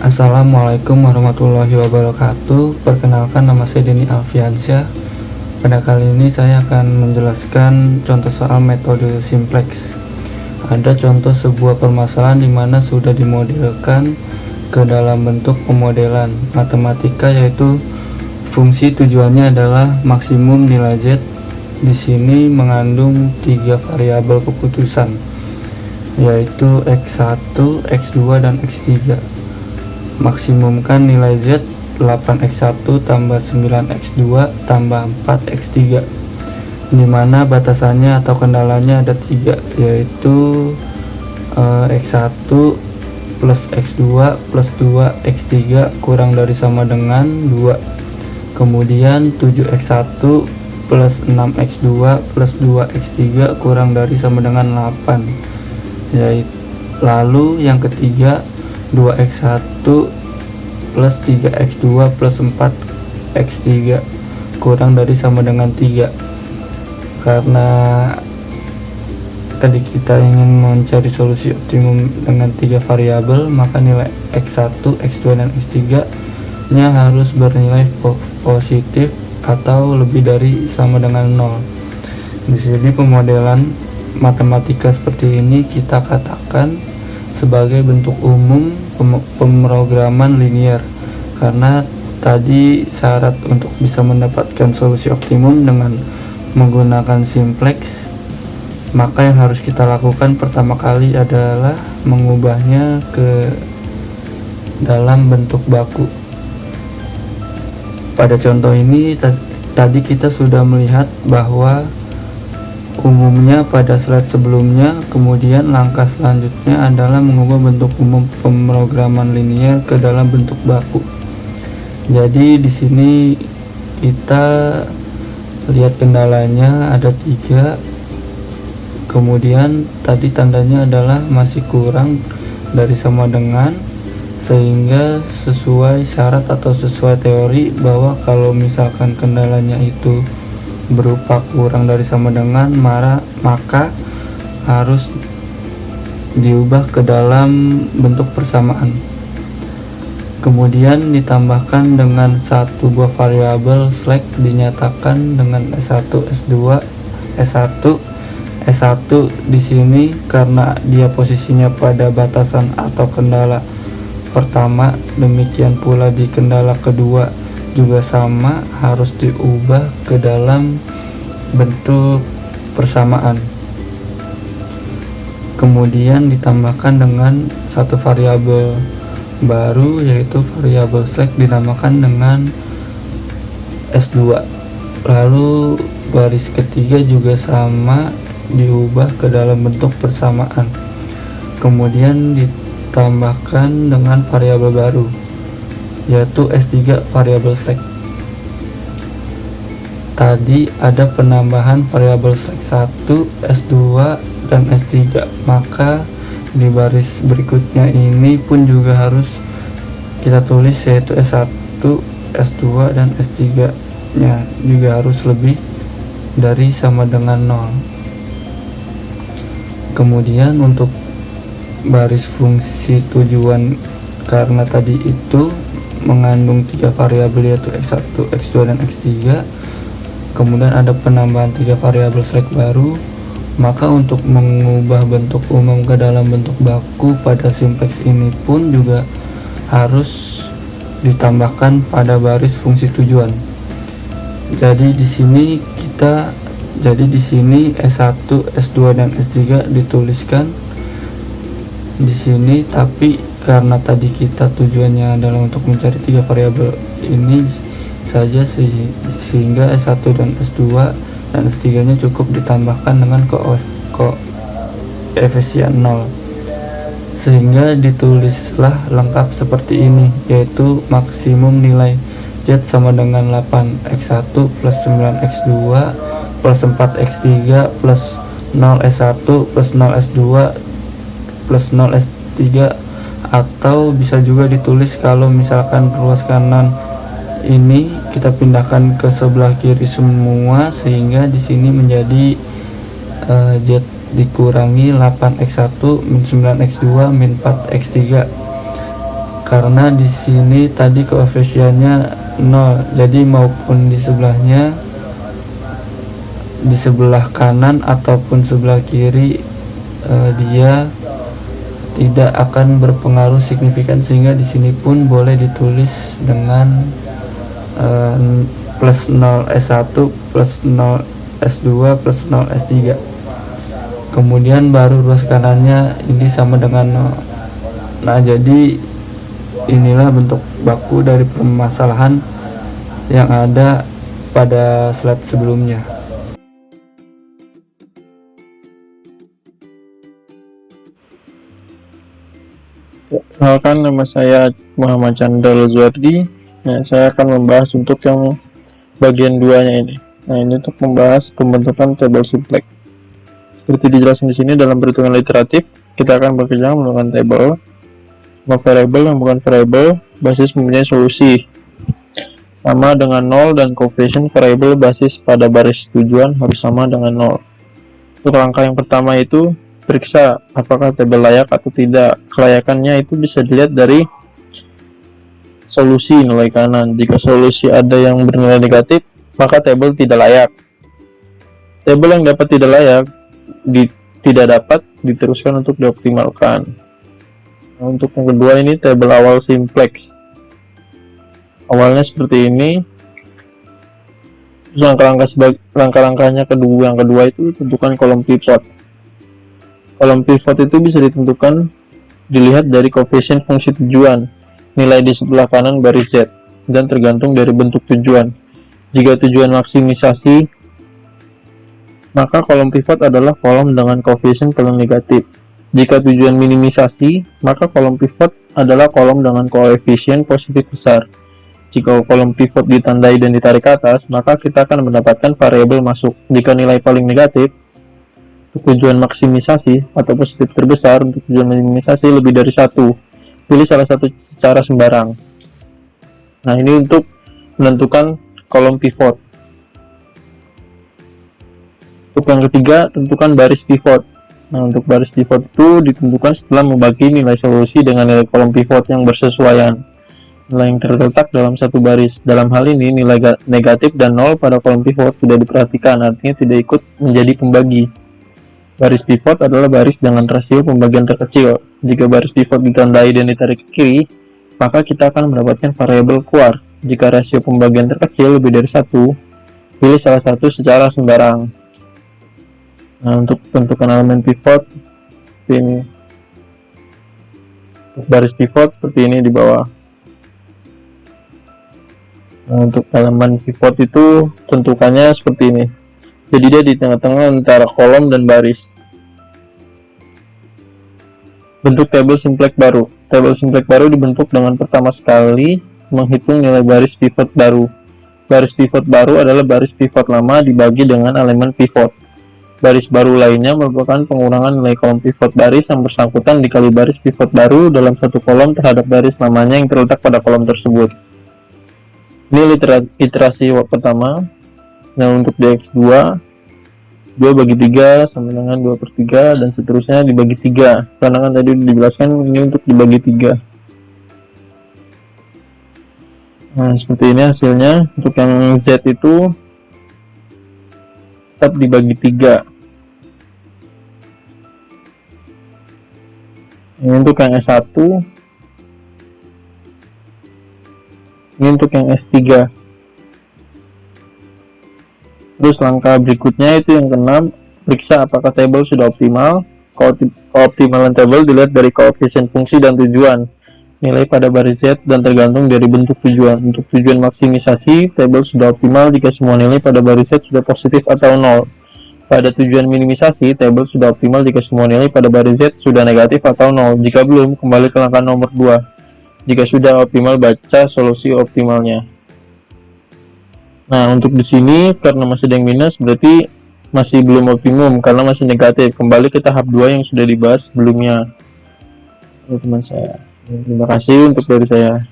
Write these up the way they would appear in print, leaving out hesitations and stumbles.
Assalamualaikum warahmatullahi wabarakatuh. Perkenalkan, nama saya Denny Alfiansyah. Pada kali ini saya akan menjelaskan contoh soal metode simplex. Ada contoh sebuah permasalahan di mana sudah dimodelkan ke dalam bentuk pemodelan matematika, yaitu fungsi tujuannya adalah maksimum nilai Z. Di sini mengandung 3 variabel keputusan, yaitu X1, X2, dan X3. Maksimumkan nilai Z 8x1 tambah 9x2 tambah 4x3, dimana batasannya atau kendalanya ada 3, yaitu x1 plus x2 plus 2x3 kurang dari sama dengan 2. Kemudian 7x1 plus 6x2 plus 2x3 kurang dari sama dengan 8. Lalu yang ketiga, 2x1 plus 3x2 plus 4x3 kurang dari sama dengan 3. Karena tadi kita ingin mencari solusi optimum dengan 3 variabel, maka nilai x1, x2, dan x3 nya harus bernilai positif atau lebih dari sama dengan 0. Di sini pemodelan matematika seperti ini kita katakan sebagai bentuk umum pemrograman linear, karena tadi syarat untuk bisa mendapatkan solusi optimum dengan menggunakan simplex, maka yang harus kita lakukan pertama kali adalah mengubahnya ke dalam bentuk baku. Pada contoh ini tadi kita sudah melihat bahwa umumnya pada slide sebelumnya. Kemudian langkah selanjutnya adalah mengubah bentuk umum pemrograman linear ke dalam bentuk baku. Jadi di sini kita lihat kendalanya ada 3. Kemudian tadi tandanya adalah masih kurang dari sama dengan, sehingga sesuai syarat atau sesuai teori bahwa kalau misalkan kendalanya itu berupa kurang dari sama dengan, maka harus diubah ke dalam bentuk persamaan. Kemudian ditambahkan dengan satu buah variabel slack, dinyatakan dengan S1, S2, S1. S1 di sini karena dia posisinya pada batasan atau kendala pertama, demikian pula di kendala kedua juga sama, harus diubah ke dalam bentuk persamaan. Kemudian ditambahkan dengan satu variabel baru, yaitu variabel slack, dinamakan dengan S2. Lalu baris ketiga juga sama, diubah ke dalam bentuk persamaan. Kemudian ditambahkan dengan variabel baru, yaitu S3 variabel slack. Tadi ada penambahan variabel slack 1, S2, dan S3, maka di baris berikutnya ini pun juga harus kita tulis, yaitu S1, S2, dan S3 nya juga harus lebih dari sama dengan 0. Kemudian untuk baris fungsi tujuan, karena tadi itu mengandung 3 variabel, yaitu X1, X2, dan X3. Kemudian ada penambahan 3 variabel slack baru, maka untuk mengubah bentuk umum ke dalam bentuk baku pada simplex ini pun juga harus ditambahkan pada baris fungsi tujuan. Jadi di sini S1, S2, dan S3 dituliskan di sini, tapi karena tadi kita tujuannya adalah untuk mencari 3 variabel ini saja, sehingga S1 dan S2 dan S3 nya cukup ditambahkan dengan koefisien 0, sehingga ditulislah lengkap seperti ini, yaitu maksimum nilai Z sama dengan 8x1 plus 9x2 plus 4x3 plus 0s1 plus 0s2 plus 0s3, atau bisa juga ditulis kalau misalkan ruas kanan ini kita pindahkan ke sebelah kiri semua, sehingga di sini menjadi Z dikurangi 8x1 min 9x2 min 4x3. karena di sini tadi koefisiennya 0, jadi maupun di sebelahnya, di sebelah kanan ataupun sebelah kiri, dia tidak akan berpengaruh signifikan, sehingga di sini pun boleh ditulis dengan plus 0 S1 plus 0 S2 plus 0 S3. Kemudian baru ruas kanannya ini sama dengan 0. Nah, jadi inilah bentuk baku dari permasalahan yang ada pada slide sebelumnya. Perkenalkan, nama saya Muhammad Chandra Lazwardi. Nah, saya akan membahas untuk yang bagian 2-nya ini. Nah, ini untuk membahas pembentukan tabel simplex. Seperti dijelaskan di sini dalam perhitungan literatif, kita akan bekerja menggunakan tabel, semua variabel yang bukan variabel basis mempunyai solusi sama dengan 0 dan coefisien variabel basis pada baris tujuan harus sama dengan 0. Untuk langkah yang pertama itu periksa apakah tabel layak atau tidak. Kelayakannya itu bisa dilihat dari solusi nilai kanan. Jika solusi ada yang bernilai negatif, maka tabel tidak layak. Tabel yang dapat tidak layak tidak dapat diteruskan untuk dioptimalkan. Nah, untuk yang kedua ini tabel awal simplex. Awalnya seperti ini. Langkah-langkahnya yang kedua itu tentukan kolom pivot. Kolom pivot itu bisa dilihat dari koefisien fungsi tujuan, nilai di sebelah kanan baris Z, dan tergantung dari bentuk tujuan. Jika tujuan maksimisasi, maka kolom pivot adalah kolom dengan koefisien paling negatif. Jika tujuan minimisasi, maka kolom pivot adalah kolom dengan koefisien positif besar. Jika kolom pivot ditandai dan ditarik ke atas, maka kita akan mendapatkan variabel masuk. Jika nilai paling negatif, untuk tujuan maksimisasi atau positif terbesar, untuk tujuan minimisasi lebih dari 1. Pilih salah satu secara sembarang. Nah, ini untuk menentukan kolom pivot. Untuk yang ketiga, tentukan baris pivot. Nah, untuk baris pivot itu ditentukan setelah membagi nilai solusi dengan nilai kolom pivot yang bersesuaian. Nilai yang terletak dalam satu baris. Dalam hal ini, nilai negatif dan 0 pada kolom pivot tidak diperhatikan, artinya tidak ikut menjadi pembagi. Baris pivot adalah baris dengan rasio pembagian terkecil. Jika baris pivot ditandai dan ditarik ke kiri, maka kita akan mendapatkan variabel keluar. Jika rasio pembagian terkecil lebih dari 1, pilih salah satu secara sembarang. Nah, untuk tentukan elemen pivot seperti ini. Untuk baris pivot seperti ini di bawah. Nah, untuk elemen pivot itu tentukannya seperti ini. Jadi dia di tengah-tengah antara kolom dan baris. Bentuk tabel simplex baru. Tabel simplex baru dibentuk dengan pertama sekali menghitung nilai baris pivot baru. Baris pivot baru adalah baris pivot lama dibagi dengan elemen pivot. Baris baru lainnya merupakan pengurangan nilai kolom pivot baris yang bersangkutan dikali baris pivot baru dalam satu kolom terhadap baris lamanya yang terletak pada kolom tersebut. Ini iterasi pertama. Nah, untuk dx2, 2 bagi 3 sama dengan 2/3 dan seterusnya dibagi 3. Karena kan tadi dijelaskan ini untuk dibagi 3. Nah, seperti ini hasilnya. Untuk yang Z itu tetap dibagi 3. Ini untuk yang S1. Ini untuk yang S3. Terus langkah berikutnya itu yang keenam, periksa apakah tabel sudah optimal. Keoptimalan tabel dilihat dari koefisien fungsi dan tujuan, nilai pada baris Z, dan tergantung dari bentuk tujuan. Untuk tujuan maksimisasi, tabel sudah optimal jika semua nilai pada baris Z sudah positif atau 0. Pada tujuan minimisasi, tabel sudah optimal jika semua nilai pada baris Z sudah negatif atau 0. Jika belum, kembali ke langkah nomor 2. Jika sudah optimal, baca solusi optimalnya. Nah, untuk di sini karena masih ada yang minus, berarti masih belum optimum karena masih negatif. Kembali ke tahap 2 yang sudah dibahas sebelumnya. Teman saya. Terima kasih untuk dari saya.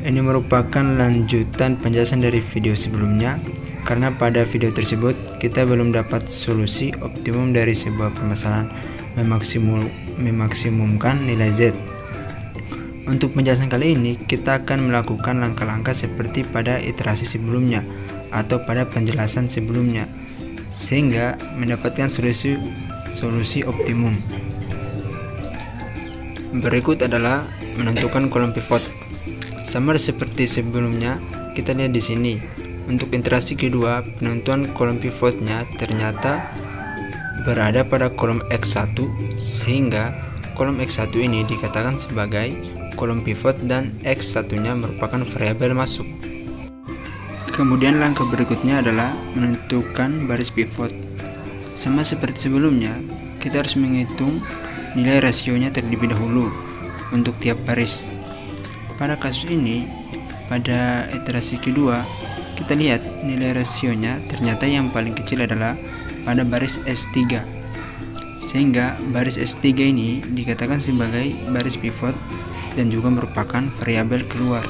Ini merupakan lanjutan penjelasan dari video sebelumnya. karena pada video tersebut kita belum dapat solusi optimum dari sebuah permasalahan memaksimumkan nilai Z. Untuk penjelasan kali ini, kita akan melakukan langkah-langkah seperti pada iterasi sebelumnya atau pada penjelasan sebelumnya, sehingga mendapatkan solusi optimum. Berikut adalah menentukan kolom pivot. Sama seperti sebelumnya, kita lihat di sini. Untuk iterasi kedua, penentuan kolom pivotnya ternyata berada pada kolom X1, sehingga kolom X1 ini dikatakan sebagai kolom pivot dan X1-nya merupakan variabel masuk. Kemudian langkah berikutnya adalah menentukan baris pivot. Sama seperti sebelumnya, kita harus menghitung nilai rasionya terlebih dahulu untuk tiap baris. Pada kasus ini, pada iterasi kedua, kita lihat nilai rasionya ternyata yang paling kecil adalah pada baris S3, sehingga baris S3 ini dikatakan sebagai baris pivot dan juga merupakan variabel keluar.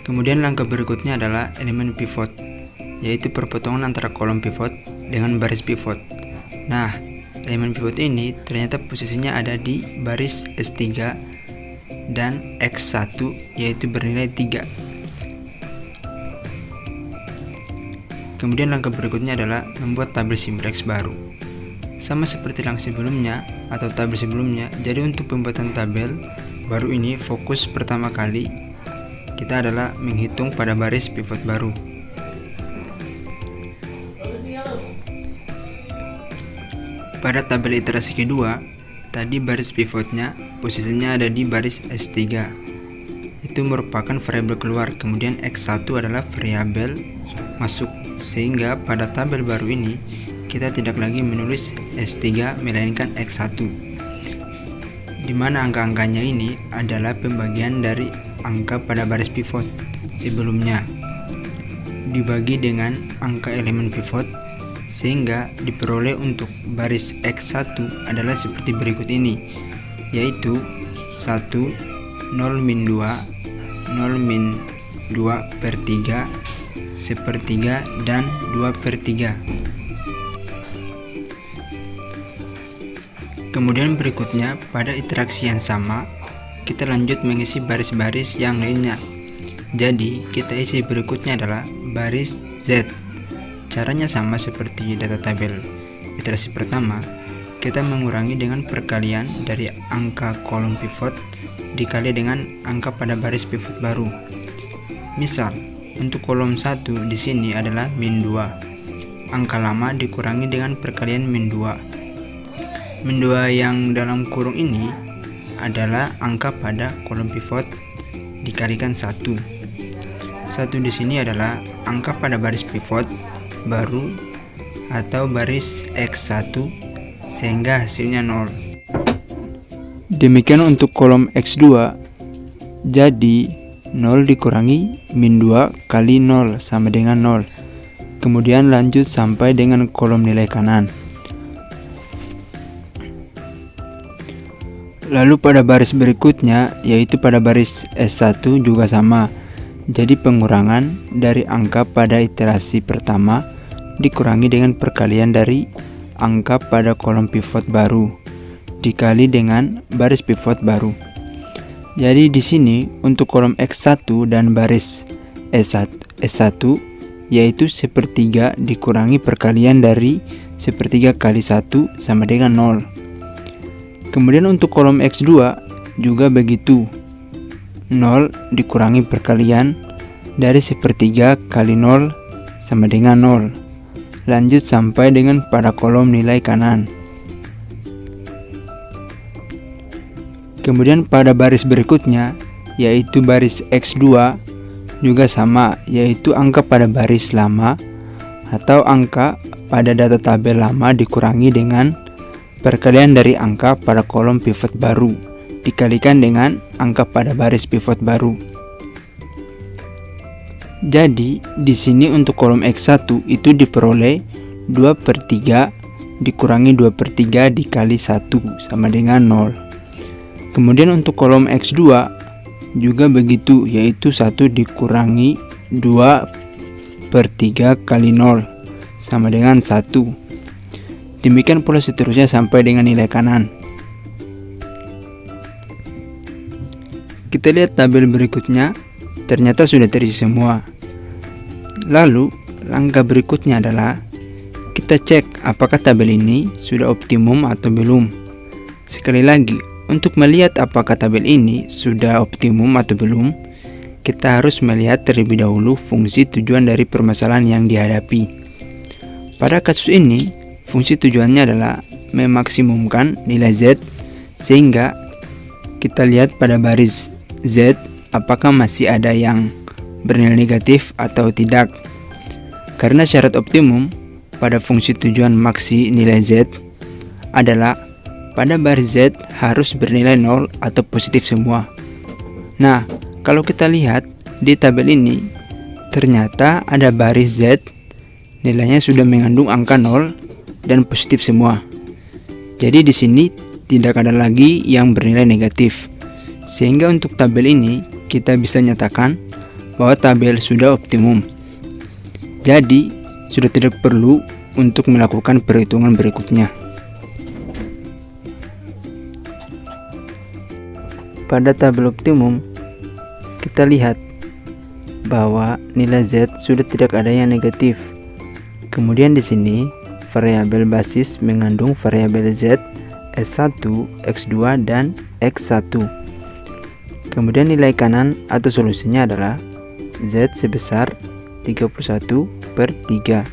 Kemudian langkah berikutnya adalah elemen pivot, yaitu perpotongan antara kolom pivot dengan baris pivot. Nah, elemen pivot ini ternyata posisinya ada di baris S3 dan X1, yaitu bernilai 3. Kemudian langkah berikutnya adalah membuat tabel simplex baru. Sama seperti langkah sebelumnya atau tabel sebelumnya, jadi untuk pembuatan tabel baru ini fokus pertama kali kita adalah menghitung pada baris pivot baru. Pada tabel iterasi kedua, tadi baris pivotnya posisinya ada di baris S3. Itu merupakan variabel keluar, kemudian X1 adalah variabel masuk, sehingga pada tabel baru ini kita tidak lagi menulis S3 melainkan X1, di mana angka-angkanya ini adalah pembagian dari angka pada baris pivot sebelumnya dibagi dengan angka elemen pivot, sehingga diperoleh untuk baris X1 adalah seperti berikut ini, yaitu 1, 0 min 2, 0 min 2 per 3, 1/3, dan 2/3. Kemudian berikutnya, pada iterasi yang sama, kita lanjut mengisi baris-baris yang lainnya. Jadi, kita isi berikutnya adalah baris Z. Caranya sama seperti data tabel iterasi pertama, kita mengurangi dengan perkalian dari angka kolom pivot dikali dengan angka pada baris pivot baru. Misal, untuk kolom 1 di sini adalah min 2. Angka lama dikurangi dengan perkalian min 2. Min 2 yang dalam kurung ini adalah angka pada kolom pivot dikalikan 1. 1 di sini adalah angka pada baris pivot baru atau baris X1, sehingga hasilnya 0. Demikian untuk kolom X2, jadi 0 dikurangi min 2 kali 0 sama dengan 0. Kemudian lanjut sampai dengan kolom nilai kanan. Lalu pada baris berikutnya, yaitu pada baris S1 juga sama. Jadi pengurangan dari angka pada iterasi pertama dikurangi dengan perkalian dari angka pada kolom pivot baru dikali dengan baris pivot baru. Jadi di sini untuk kolom X1 dan baris S1 yaitu 1/3 dikurangi perkalian dari 1/3 kali 1 sama dengan 0. Kemudian untuk kolom X2 juga begitu. 0 dikurangi perkalian dari 1/3 kali 0 sama dengan 0. Lanjut sampai dengan pada kolom nilai kanan. Kemudian pada baris berikutnya, yaitu baris X2 juga sama, yaitu angka pada baris lama atau angka pada data tabel lama dikurangi dengan perkalian dari angka pada kolom pivot baru dikalikan dengan angka pada baris pivot baru. Jadi di sini untuk kolom X1 itu diperoleh 2/3 dikurangi 2/3 dikali 1 sama dengan 0. Kemudian untuk kolom X2 juga begitu, yaitu 1 dikurangi 2/3 kali 0 sama dengan 1. Demikian pula seterusnya sampai dengan nilai kanan. Kita lihat tabel berikutnya, ternyata sudah terisi semua. Lalu langkah berikutnya adalah kita cek apakah tabel ini sudah optimum atau belum. Sekali lagi, untuk melihat apakah tabel ini sudah optimum atau belum, kita harus melihat terlebih dahulu fungsi tujuan dari permasalahan yang dihadapi. Pada kasus ini, fungsi tujuannya adalah memaksimumkan nilai Z, sehingga kita lihat pada baris Z apakah masih ada yang bernilai negatif atau tidak. Karena syarat optimum pada fungsi tujuan maksi nilai Z adalah pada baris Z harus bernilai 0 atau positif semua. Nah, kalau kita lihat di tabel ini, ternyata ada baris Z nilainya sudah mengandung angka 0 dan positif semua. Jadi di sini tidak ada lagi yang bernilai negatif. Sehingga untuk tabel ini kita bisa nyatakan bahwa tabel sudah optimum. Jadi sudah tidak perlu untuk melakukan perhitungan berikutnya. Pada tabel optimum kita lihat bahwa nilai Z sudah tidak ada yang negatif. Kemudian di sini variabel basis mengandung variabel Z, S1, X2 dan X1. Kemudian nilai kanan atau solusinya adalah Z sebesar 31/3,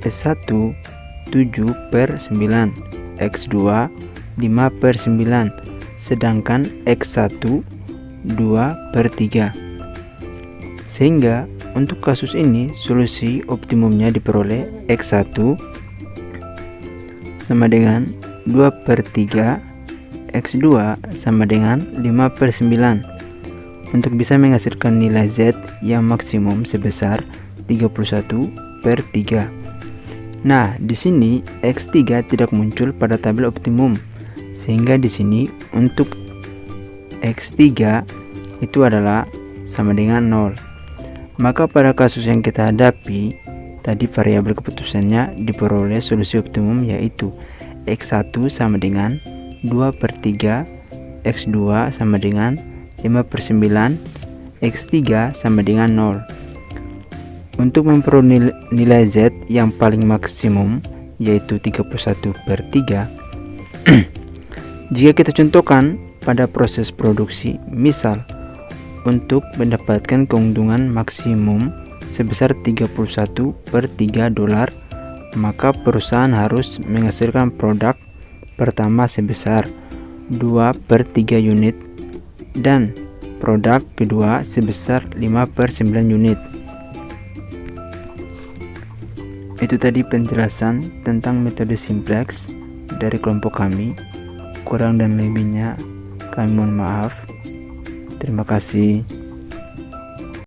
S1 7/9, X2 5/9, sedangkan X1 2/3. Sehingga untuk kasus ini solusi optimumnya diperoleh X1 sama dengan 2/3, X2 sama dengan 5/9 untuk bisa menghasilkan nilai Z yang maksimum sebesar 31/3. Nah, di sini X3 tidak muncul pada tabel optimum, sehingga di sini untuk X3 itu adalah sama dengan 0. Maka pada kasus yang kita hadapi tadi variabel keputusannya diperoleh solusi optimum, yaitu X1 sama dengan 2/3, X2 sama dengan 5/9, X3 sama dengan 0. Untuk memperoleh nilai Z yang paling maksimum yaitu 31/3, jika kita contohkan pada proses produksi, misal untuk mendapatkan keuntungan maksimum sebesar 31/3 dolar, maka perusahaan harus menghasilkan produk pertama sebesar 2/3 unit dan produk kedua sebesar 5/9 unit. Itu tadi penjelasan tentang metode simplex dari kelompok kami. Kurang dan lebihnya kami mohon maaf. Terima kasih.